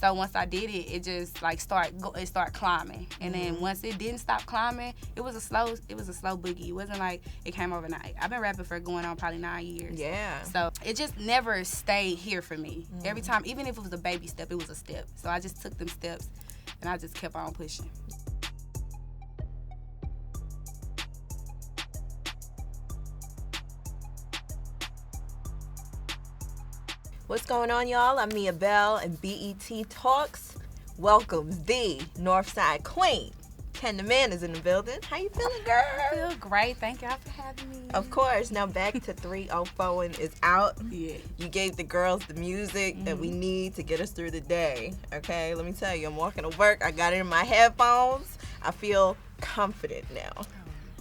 So once I did it, it just like start climbing, and then once it didn't stop climbing, it was a slow boogie. It wasn't like it came overnight. I've been rapping for going on probably 9 years. Yeah. So it just never stayed here for me. Every time, even if it was a baby step, it was a step. So I just took them steps, and I just kept on pushing. What's going on, y'all? I'm Mia Bell, and BET Talks welcomes the Northside Queen. KenTheMan is in the building. How you feeling, girl? I feel great. Thank y'all for having me. Of course. Now back to 304 and is out. Yeah. You gave the girls the music that we need to get us through the day. Okay, let me tell you, I'm walking to work. I got it in my headphones. I feel confident now.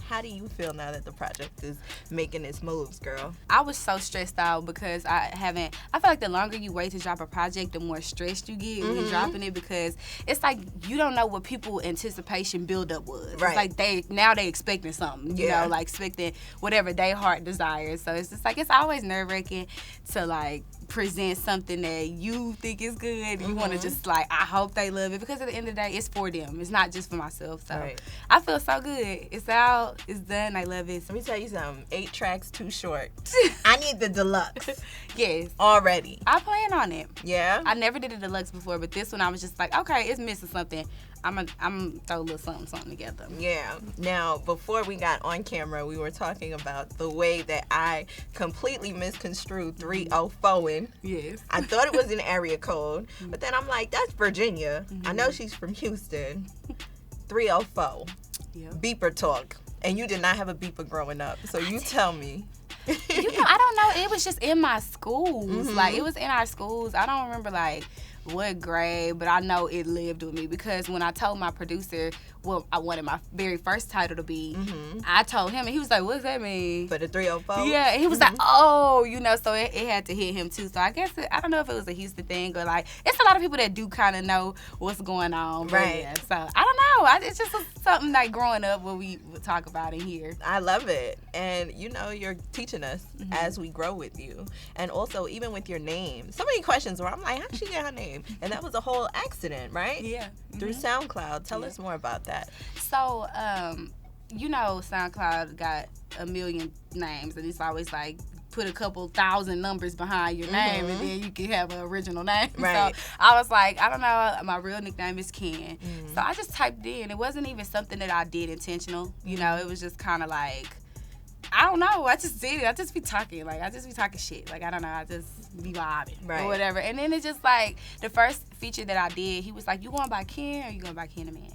How do you feel now that the project is making its moves, girl? I was so stressed out because I feel like the longer you wait to drop a project, the more stressed you get when you're dropping it, because it's like you don't know what people anticipation buildup was. Right. It's like they expecting something, you know, like expecting whatever their heart desires. So it's just like, it's always nerve-wracking to like present something that you think is good. You want to just like, I hope they love it, because at the end of the day, it's for them. It's not just for myself. So I feel so good. It's out. It's done. I love it. Let me tell you something. 8 tracks too short. I need the deluxe. Yes. Already. I plan on it. Yeah? I never did a deluxe before, but this one I was just like, okay, it's missing something. I'm gonna throw a little something together. Yeah. Now, before we got on camera, we were talking about the way that I completely misconstrued 304. Yes. I thought it was an area code, but then I'm like, that's Virginia. I know she's from Houston. 304. Yep. Beeper talk. And you did not have a beeper growing up. So you tell me. You know, I don't know. It was just in my schools. Like, it was in our schools. I don't remember, like, what grade, but I know it lived with me, because when I told my producer what I wanted my very first title to be, I told him, and he was like, what's that mean? For the 304? Yeah, and he was like, oh, you know, so it had to hit him too. So I guess, I don't know if it was a Houston thing, or like, it's a lot of people that do kind of know what's going on. Right. Yeah, so I don't know. It's just something like growing up what we would talk about in here. I love it. And, you know, you're teaching us as we grow with you. And also, even with your name, so many questions where I'm like, how'd she get her name? And that was a whole accident, right? Yeah. Through SoundCloud. Tell us more about that. So, you know, SoundCloud got a million names, and it's always like, put a couple thousand numbers behind your name, and then you can have an original name. Right. So I was like, I don't know, my real nickname is Ken. So I just typed it in. It wasn't even something that I did intentional. You know, it was just kind of like, I don't know. I just did it. I just be talking. Like, I just be talking shit. Like, I don't know. I just be vibing or whatever. And then it's just like, the first feature that I did, he was like, you going by Ken or you going by KenTheMan?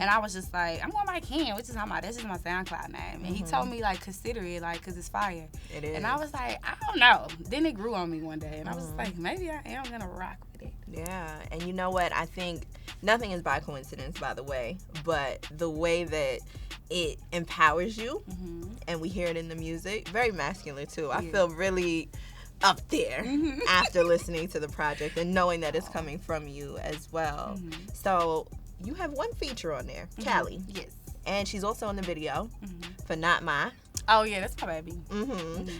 And I was just like, I'm going by Ken, which is that's just my SoundCloud name. And he told me, like, consider it, like, because it's fire. It is. And I was like, I don't know. Then it grew on me one day. And I was like, maybe I am going to rock with it. Yeah. And you know what? I think nothing is by coincidence, by the way. But the way that it empowers you, and we hear it in the music, very masculine, too. I feel really up there after listening to the project and knowing that it's coming from you as well. So you have one feature on there, Cali. Yes. And she's also in the video for Not My. Oh, yeah, that's my baby.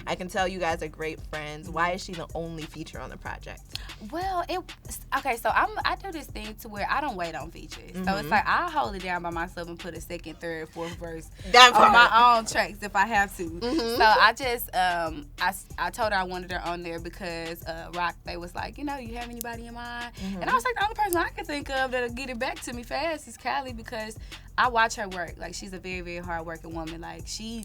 I can tell you guys are great friends. Why is she the only feature on the project? Well, so I do this thing to where I don't wait on features. So it's like, I hold it down by myself and put a second, third, fourth verse on my own tracks if I have to. So I just, I told her I wanted her on there because Roc, they was like, you know, you have anybody in mind? And I was like, the only person I can think of that'll get it back to me fast is Cali, because I watch her work. Like, she's a very, very hard-working woman. Like, she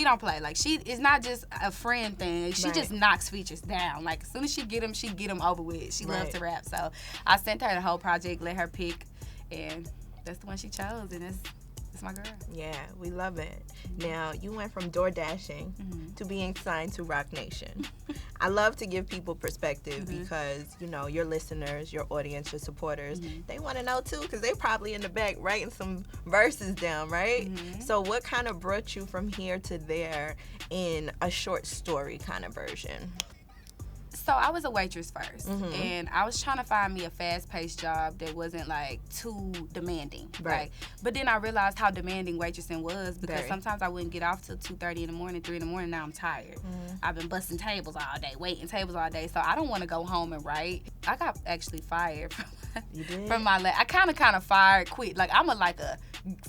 don't play. Like, it's not just a friend thing. She just knocks features down. Like, as soon as she get them over with. She loves to rap. So I sent her the whole project, let her pick, and that's the one she chose, and it's my girl. Yeah, we love it. Now, you went from door dashing to being signed to Roc Nation. I love to give people perspective because, you know, your listeners, your audience, your supporters, they want to know too, because they probably in the back writing some verses down, right? So what kind of brought you from here to there in a short story kind of version? So I was a waitress first, and I was trying to find me a fast-paced job that wasn't like too demanding. Right. Like, but then I realized how demanding waitressing was because sometimes I wouldn't get off till 2:30 in the morning, 3 in the morning. Now I'm tired. I've been busting tables all day, waiting tables all day, so I don't want to go home and write. I got actually fired from my I kind of fired, quit. Like I'm a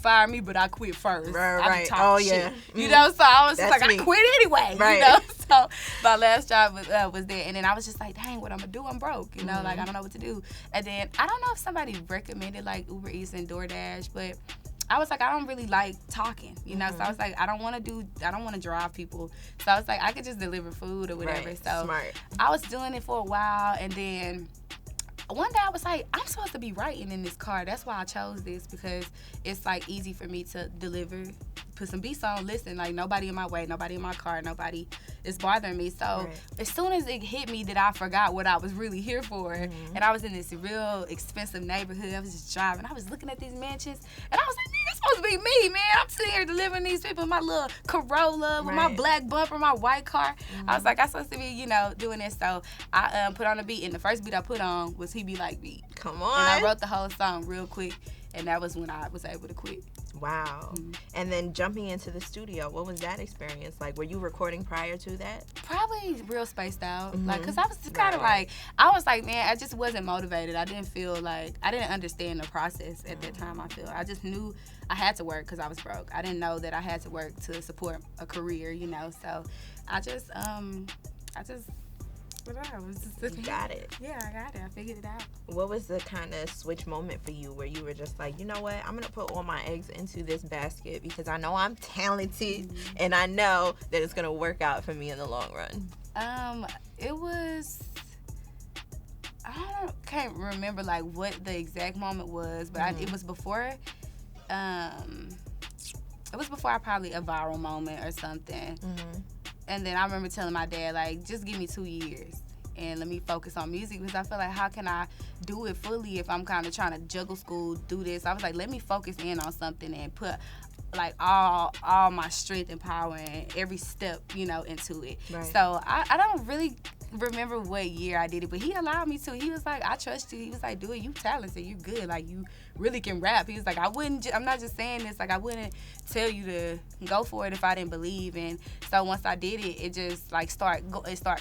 fire me, but I quit first. Right. Oh yeah. You know, so I was just like, me. I quit anyway. Right. You know, so my last job was there, and then I was just like, dang, what I'm gonna do? I'm broke. You know, like I don't know what to do. And then I don't know if somebody recommended like Uber Eats and DoorDash, but I was like, I don't really like talking, you know. So I was like, I don't want to drive people. So I was like, I could just deliver food or whatever. Right. So Smart. I was doing it for a while, and then one day I was like, I'm supposed to be writing in this car. That's why I chose this, because it's like easy for me to deliver, put some beats on, listen, like nobody in my way, nobody in my car, nobody is bothering me. So as soon as it hit me that I forgot what I was really here for, and I was in this real expensive neighborhood, I was just driving, I was looking at these mansions, and I was like, man, that's supposed to be me, man. I'm sitting here delivering these people in my little Corolla with my black bumper, my white car. I was like, I'm supposed to be, you know, doing this. So I put on a beat, and the first beat I put on was He Be Like Beat. Come on. And I wrote the whole song real quick, and that was when I was able to quit. Wow. And then jumping into the studio, what was that experience like? Were you recording prior to that? Probably real spaced out. Like, because I was kind of like, I was like, man, I just wasn't motivated. I didn't feel like, I didn't understand the process at that time, I feel. I just knew I had to work because I was broke. I didn't know that I had to work to support a career, you know. So I just You got it. Yeah, I got it. I figured it out. What was the kind of switch moment for you where you were just like, you know what, I'm going to put all my eggs into this basket because I know I'm talented and I know that it's going to work out for me in the long run? It was, can't remember like what the exact moment was, but it was before, probably a viral moment or something. And then I remember telling my dad, like, just give me 2 years and let me focus on music, because I feel like, how can I do it fully if I'm kind of trying to juggle school, do this? I was like, let me focus in on something and put like all my strength and power and every step, you know, into it. So I don't really remember what year I did it, but he allowed me to. He was like, I trust you. He was like, do it. You talented. You good. Like, you really can rap. He was like, I'm not just saying this. Like, I wouldn't tell you to go for it if I didn't believe. And so once I did it, it just like start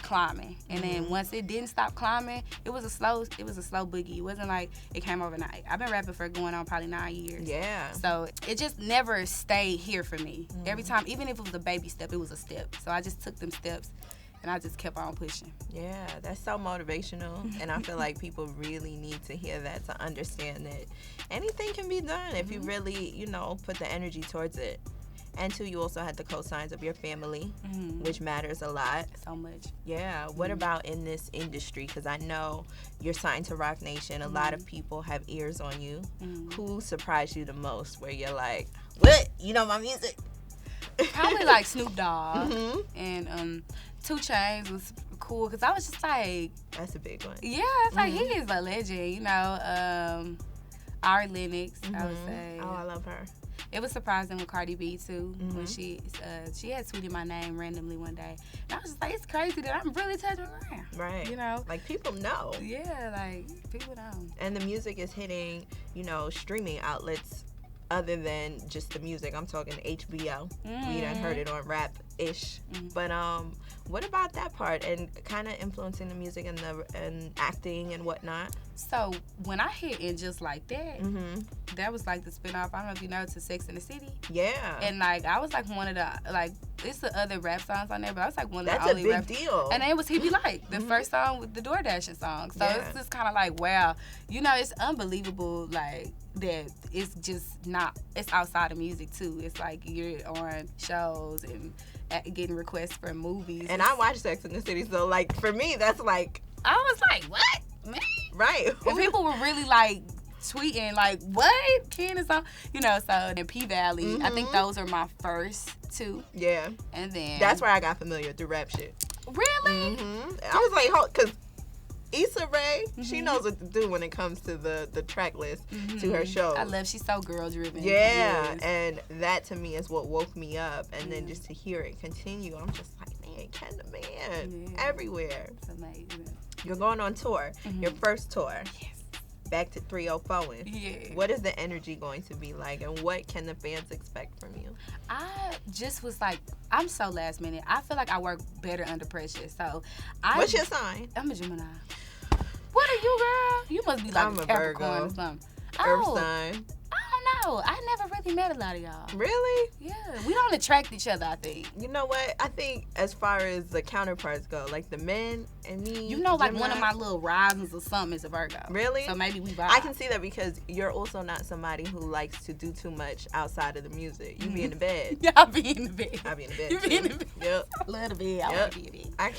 climbing. And then once it didn't stop climbing, it was a slow boogie. It wasn't like it came overnight. I've been rapping for going on probably 9 years. Yeah. So it just never stayed here for me. Every time, even if it was a baby step, it was a step. So I just took them steps. And I just kept on pushing. Yeah, that's so motivational. And I feel like people really need to hear that to understand that anything can be done if you really, you know, put the energy towards it. And two, you also had the cosigns of your family, which matters a lot. So much. Yeah. What about in this industry? Because I know you're signed to Roc Nation. A lot of people have ears on you. Who surprised you the most where you're like, what? You know my music? Probably like Snoop Dogg and 2 Chainz was cool, because I was just like, that's a big one. Yeah, it's like, he is a legend, you know. Ari Lennox, I would say. Oh, I love her. It was surprising with Cardi B too, when she had tweeted my name randomly one day, and I was just like, it's crazy that I'm really touching around. Right. You know, like, people know. Yeah, like, people know. And the music is hitting, you know, streaming outlets other than just the music. I'm talking HBO. We done heard it on Rap-ish. But what about that part and kind of influencing the music and acting and whatnot? So when I hit In Just Like That, that was like the spinoff. I don't know if you know, to Sex and the City. Yeah. And like, I was like one of the, like, it's the other rap songs on there, but I was like one of the only That's a big deal. And it was He Be Like, the first song with the DoorDashing song. So it's just kind of like, wow, you know, it's unbelievable, like, that it's just not, it's outside of music too. It's like you're on shows and getting requests for movies. And I watch Sex and the City, so like, for me, that's like, I was like, what? Man? Right. And people were really like tweeting like, what? Ken is on, you know. So and P Valley, I think those are my first 2. Yeah. And then that's where I got familiar through rap shit. Really? I was like, because Issa Rae, she knows what to do when it comes to the track list to her show. I love, she's so girl driven. Yeah, and that to me is what woke me up. And then just to hear it continue, I'm just like, man, saying KenTheMan everywhere. It's amazing. You're going on tour. Your first tour. Yes. Back to 304. Yeah. What is the energy going to be like, and what can the fans expect from you? I just was like, I'm so last minute. I feel like I work better under pressure. So, what's your sign? I'm a Gemini. What are you, girl? You must be like I'm a a Capricorn Virgo. or something. Earth sign. I don't know. I never really met a lot of y'all. Really? Yeah. We don't attract each other, I think. You know what? I think as far as the counterparts go, like the men and me. You know, like Gemini, one of my little risings or something is a Virgo. Really? So maybe we vibe. I can see that because you're also not somebody who likes to do too much outside of the music. You be in the bed. Yeah, I'll be in the bed. I be in the bed. You be in the bed. Yep. I love the bed. I want to be in bed.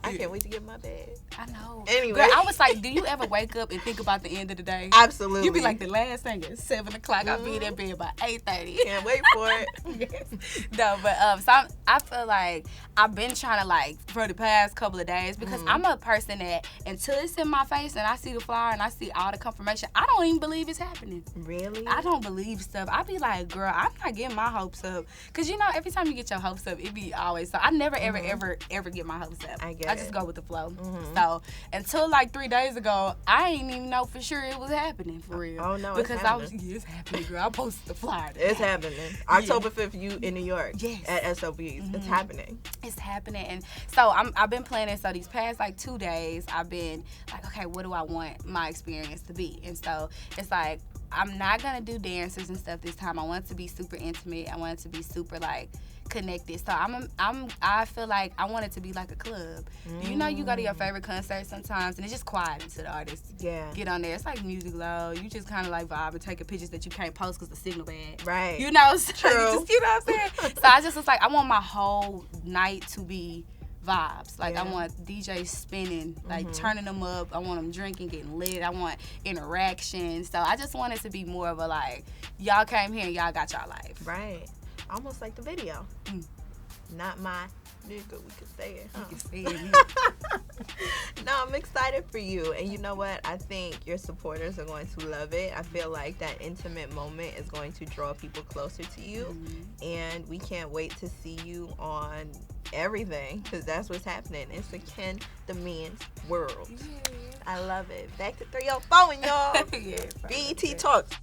I can't wait to get in my bed. I know. Anyway. Girl, I was like, do you ever wake up and think about the end of the day? Absolutely. You be like, the last thing at 7 o'clock, I'll be in that bed by 8:30. Can't wait for it. Yes. No, but so I feel like I've been trying to, like, for the past couple of days, because I'm a person that until it's in my face and I see the flyer and I see all the confirmation, I don't even believe it's happening. Really? I don't believe stuff. I be like, girl, I'm not getting my hopes up. Because, you know, every time you get your hopes up, it be always so. I never, ever get my hopes up. I just go with the flow. So until like 3 days ago, I ain't even know for sure it was happening for real. Oh no, because it's happening. it's happening, girl. I posted the flyer. It's happening. October 5th, you in New York. Yes. At SOBs. It's happening. It's happening. And so I've been planning. So these past like 2 days, I've been like, okay, what do I want my experience to be? And so it's like, I'm not gonna do dancers and stuff this time. I want it to be super intimate. I want it to be super like connected. So I feel like I want it to be like a club. You know, you go to your favorite concert sometimes and it's just quiet until the artists get on there. It's like music low. You just kind of like vibe and taking pictures that you can't post because the signal bad. Right. You know, so True. you know what I'm saying? So I just was like, I want my whole night to be vibes. Like I want DJs spinning, like turning them up. I want them drinking, getting lit. I want interaction. So I just want it to be more of a like, y'all came here and y'all got y'all life. Right. Almost like the video. Not my nigga, we could say it, huh? You can say it. No, I'm excited for you. And you know what? I think your supporters are going to love it. I feel like that intimate moment is going to draw people closer to you. And we can't wait to see you on everything, because that's what's happening. It's the KenTheMan world. I love it. Back to 304, y'all. Yes, BET Talks.